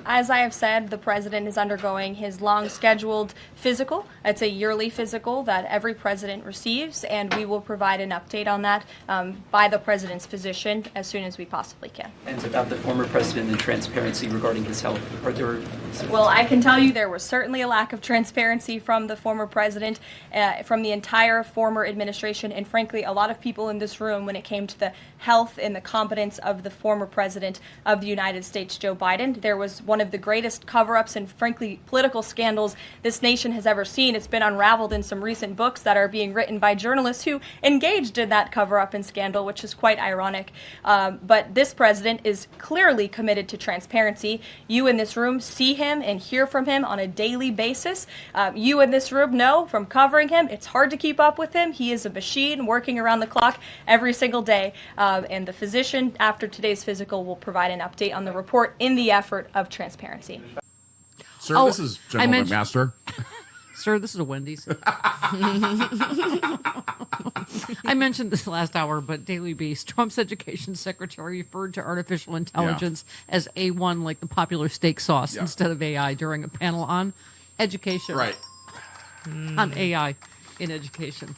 As I have said, the president is undergoing his long-scheduled physical. It's a yearly physical that every president receives, and we will provide an update on that by the president's physician as soon as we possibly can. And about the former president and transparency regarding his health, are there... Well, I can tell you there was certainly a lack of transparency from the former president, from the entire former administration, and frankly, a lot of people in this room when it came to the health and the competence of the former president of the United States, Joe Biden. There was one of the greatest cover-ups and, frankly, political scandals this nation has ever seen. It's been unraveled in some recent books that are being written by journalists who engaged in that cover-up and scandal, which is quite ironic. But this president is clearly committed to transparency. You in this room see him and hear from him on a daily basis. You in this room know from covering him, it's hard to keep up with him. He is a machine working around the clock every single day. And the physician, after today's physical, will provide an update on the report in the effort of transparency. Sir, this is General McMaster. Sir, this is a Wendy's. I mentioned this last hour, but Daily Beast, Trump's education secretary referred to artificial intelligence as A1, like the popular steak sauce, instead of AI during a panel on education. Right. On AI in education.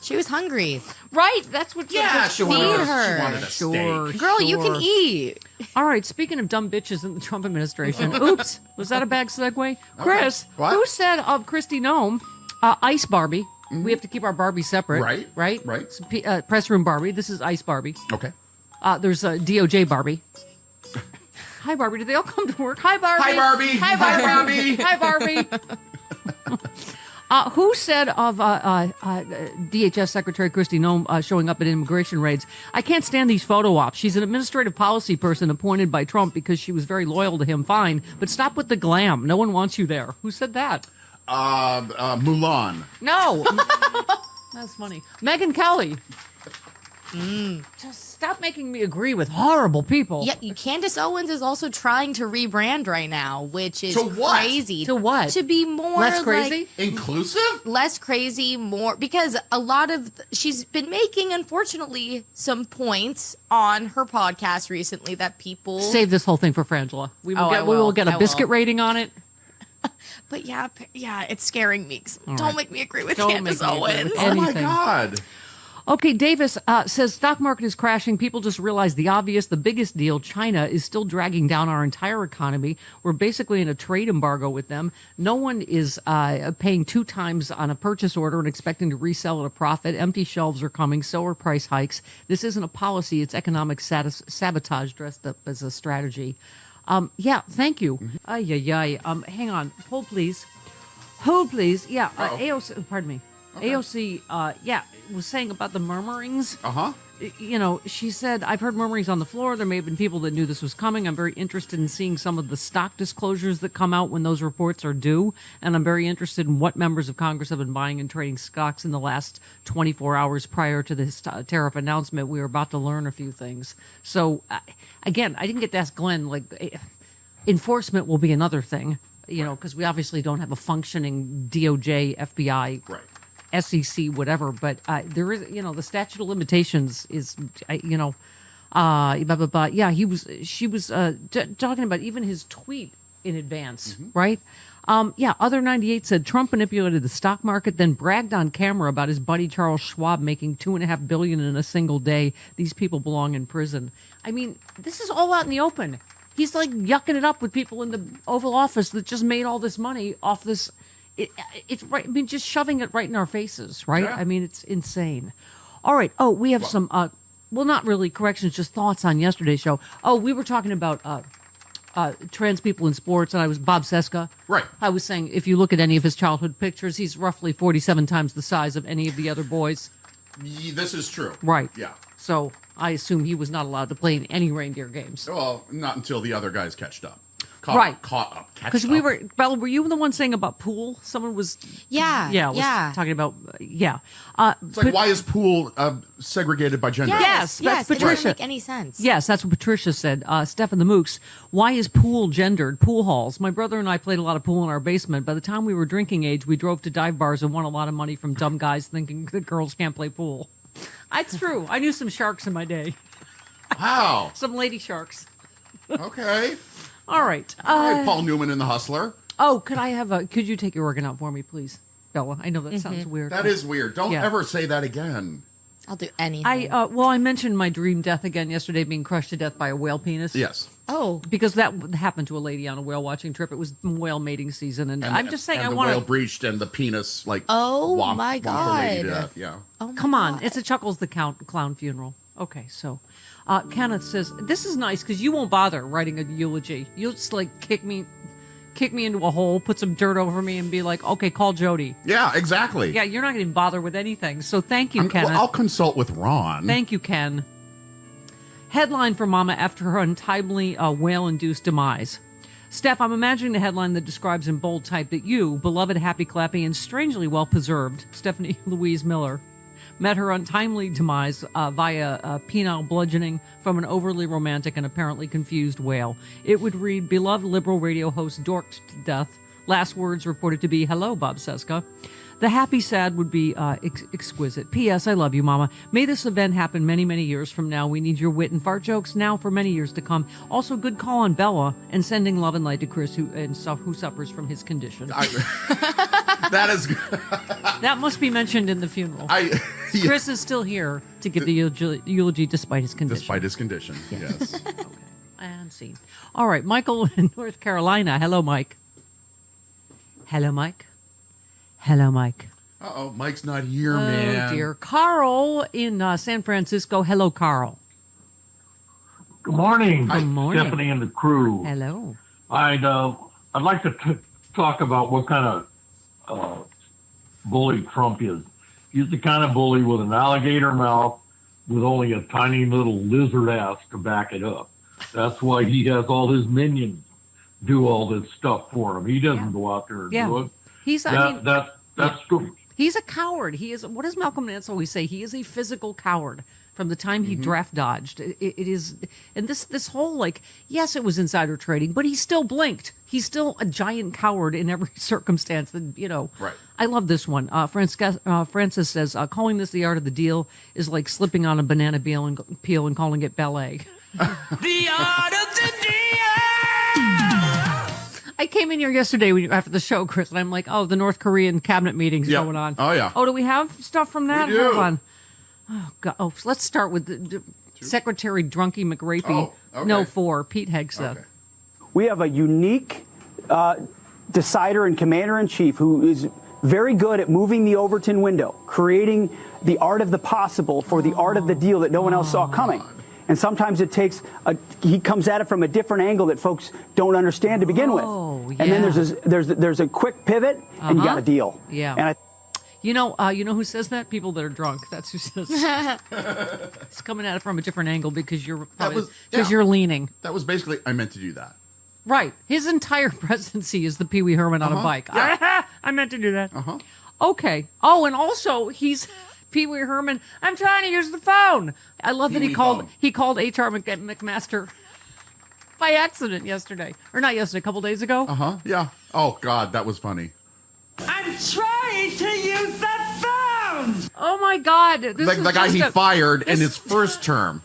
She was hungry. Right, that's what She Feed her. She wanted a steak. Girl, you can eat. All right, speaking of dumb bitches in the Trump administration, oops, was that a bad segue? Chris, What? who said of Kristi Noem, Ice Barbie, we have to keep our Barbie separate. Right. So, press room Barbie, this is Ice Barbie. Okay. There's DOJ Barbie. Hi, Barbie. Do they all come to work? Hi, Barbie. Hi, Barbie. Hi, Barbie. Hi, Barbie. Who said of DHS Secretary Kristi Noem showing up at immigration raids, I can't stand these photo ops. She's an administrative policy person appointed by Trump because she was very loyal to him. Fine, but stop with the glam. No one wants you there. Who said that? Mulan. No. That's funny. Megyn Kelly. Just stop making me agree with horrible people. Yeah, Candace Owens is also trying to rebrand right now, which is To what? crazy. To what? To be more Less crazy? Inclusive? less crazy, more, because a lot of she's been making, unfortunately, some points on her podcast recently that people Save this whole thing for Frangela. We will get a biscuit rating on it. But yeah, it's scaring me. Don't right. make me agree with Don't Candace make me agree Owens. with Oh, my anything. God. Okay, Davis says stock market is crashing. People just realize the obvious, the biggest deal. China is still dragging down our entire economy. We're basically in a trade embargo with them. No one is paying 2 times on a purchase order and expecting to resell at a profit. Empty shelves are coming. So are price hikes. This isn't a policy. It's economic sabotage dressed up as a strategy. Yeah, thank you. Hang on. Hold, please. Hold, please. Yeah, AOC, pardon me. Okay. AOC, was saying about the murmurings. You know, she said, I've heard murmurings on the floor. There may have been people that knew this was coming. I'm very interested in seeing some of the stock disclosures that come out when those reports are due. And I'm very interested in what members of Congress have been buying and trading stocks in the last 24 hours prior to this tariff announcement. We were about to learn a few things. So, again, I didn't get to ask Glenn, like, enforcement will be another thing, you know, because we obviously don't have a functioning DOJ, FBI, SEC, whatever, but there is, you know, the statute of limitations is, you know, yeah, she was talking about even his tweet in advance, right? Other 98 said Trump manipulated the stock market, then bragged on camera about his buddy Charles Schwab making $2.5 billion in a single day. These people belong in prison. I mean, this is all out in the open. He's like yucking it up with people in the Oval Office that just made all this money off this. It's right. I mean, just shoving it right in our faces, right? Yeah. I mean, it's insane. All right. Oh, we have some, well, not really corrections, just thoughts on yesterday's show. Oh, we were talking about trans people in sports, and I was Bob Seska. Right. I was saying, if you look at any of his childhood pictures, he's roughly 47 times the size of any of the other boys. This is true. Right. Yeah. So I assume he was not allowed to play in any reindeer games. Well, not until the other guys catched up. Caught up. Because we were, Bella, were you the one saying about Poole? Someone was. Talking about, It's like, why is Poole segregated by gender? Yes, that's Patricia. It doesn't make any sense. Yes, that's what Patricia said. Stefan the Mooks, why is pool gendered? Pool halls. My brother and I played a lot of pool in our basement. By the time we were drinking age, we drove to dive bars and won a lot of money from dumb guys thinking that girls can't play pool. That's true. I knew some sharks in my day. Wow. Some lady sharks. Okay. All right. All right, Paul Newman in The Hustler. Oh, could you take your organ out for me, please, Bella? I know that sounds weird. That is weird. Don't ever say that again. I'll do anything. I mentioned my dream death again yesterday, being crushed to death by a whale penis. Yes. Oh. Because that happened to a lady on a whale watching trip. It was whale mating season, and I'm just saying, and I want the whale breached and the penis my womped the lady to God. death. Yeah. Oh my Come on, God. it's a Chuckles the Clown funeral. Okay, so Kenneth says, this is nice because you won't bother writing a eulogy. You'll just like kick me into a hole, put some dirt over me, and be like, okay, call Jody. Yeah, exactly. Yeah, you're not going to bother with anything. So thank you, Kenneth. Well, I'll consult with Ron. Thank you, Ken. Headline for Mama after her untimely whale-induced demise. Steph, I'm imagining the headline that describes in bold type that you, beloved, happy, clappy, and strangely well-preserved Stephanie Louise Miller, met her untimely demise via penile bludgeoning from an overly romantic and apparently confused whale. It would read, beloved liberal radio host dorked to death. Last words reported to be, hello, Bob Seska. The happy sad would be exquisite. P.S. I love you, Mama. May this event happen many, many years from now. We need your wit and fart jokes now for many years to come. Also, good call on Bella and sending love and light to Chris, who suffers from his condition. That is good. That must be mentioned in the funeral. Chris is still here to give the eulogy despite his condition. Despite his condition, yes. Okay. And scene. All right, Michael in North Carolina. Hello, Mike. Hello, Mike. Hello, Mike. Uh-oh, Mike's not here, man. Oh, dear. Carl in San Francisco. Hello, Carl. Good morning. Good morning. Stephanie and the crew. Hello. I'd like to talk about what kind of bully Trump is. He's the kind of bully with an alligator mouth with only a tiny little lizard ass to back it up. That's why he has all his minions do all this stuff for him. He doesn't go out there and do it. That's true. He's a coward. He is. What does Malcolm Nance always say? He is a physical coward from the time he draft dodged. It is, and this whole yes, it was insider trading, but he still blinked. He's still a giant coward in every circumstance. That Right. I love this one. Francis says, calling this the art of the deal is like slipping on a banana peel and calling it ballet. The art of the deal. I came in here yesterday after the show, Chris, and I'm like, oh, the North Korean cabinet meeting's going on. Oh, yeah. Oh, do we have stuff from that? We do. Hold on. Oh, God. Oh, so let's start with the Secretary Drunky McRapey. Oh, okay. No, 4, Pete Hegseth. Okay. We have a unique decider and commander-in-chief who is very good at moving the Overton window, creating the art of the possible for the art of the deal that no one else saw coming. And sometimes it takes he comes at it from a different angle that folks don't understand to begin with. Yeah. And then there's a quick pivot, and you got a deal. Yeah. And You know who says that? People that are drunk. That's who says. It's coming at it from a different angle because you're leaning. That was basically, I meant to do that. Right. His entire presidency is the Pee Wee Herman on a bike. Yeah. I meant to do that. Okay. Oh, and also he's Pee Wee Herman. I'm trying to use the phone. I love that he called H.R. McMaster by accident yesterday, or not yesterday, a couple days ago. Yeah. Oh God, that was funny. I'm trying to use the phone. Oh my God! The guy he fired in his first term.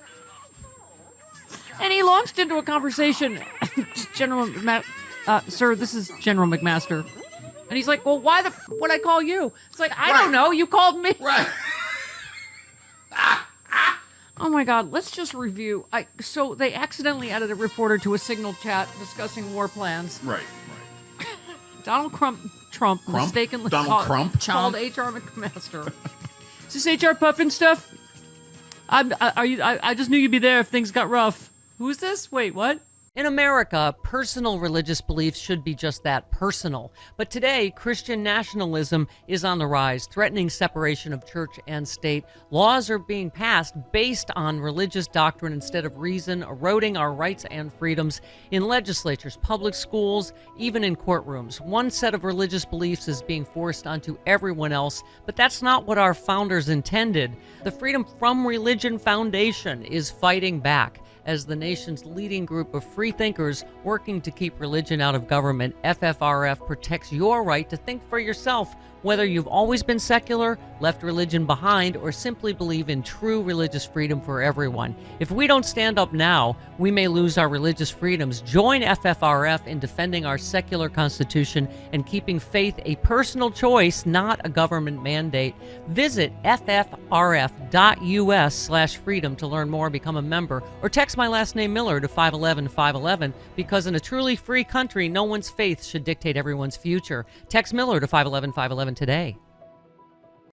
And he launched into a conversation, sir, this is General McMaster. And he's like, well, why would I call you? It's like, I don't know. You called me. Right. Oh, my God. Let's just review. So they accidentally added a reporter to a Signal chat discussing war plans. Right. Donald Trump mistakenly called H.R. McMaster. Is this H.R. Puffin stuff? I just knew you'd be there if things got rough. Who is this? Wait, what? In America, personal religious beliefs should be just that, personal. But today, Christian nationalism is on the rise, threatening separation of church and state. Laws are being passed based on religious doctrine instead of reason, eroding our rights and freedoms in legislatures, public schools, even in courtrooms. One set of religious beliefs is being forced onto everyone else, but that's not what our founders intended. The Freedom from Religion Foundation is fighting back. as the nation's leading group of free thinkers working to keep religion out of government. FFRF protects your right to think for yourself, whether you've always been secular, left religion behind, or simply believe in true religious freedom for everyone. If we don't stand up now, we may lose our religious freedoms. Join FFRF in defending our secular constitution and keeping faith a personal choice, not a government mandate. Visit ffrf.us/freedom to learn more, become a member, or text my last name Miller to 511-511, because in a truly free country, no one's faith should dictate everyone's future. Text Miller to 511-511 today.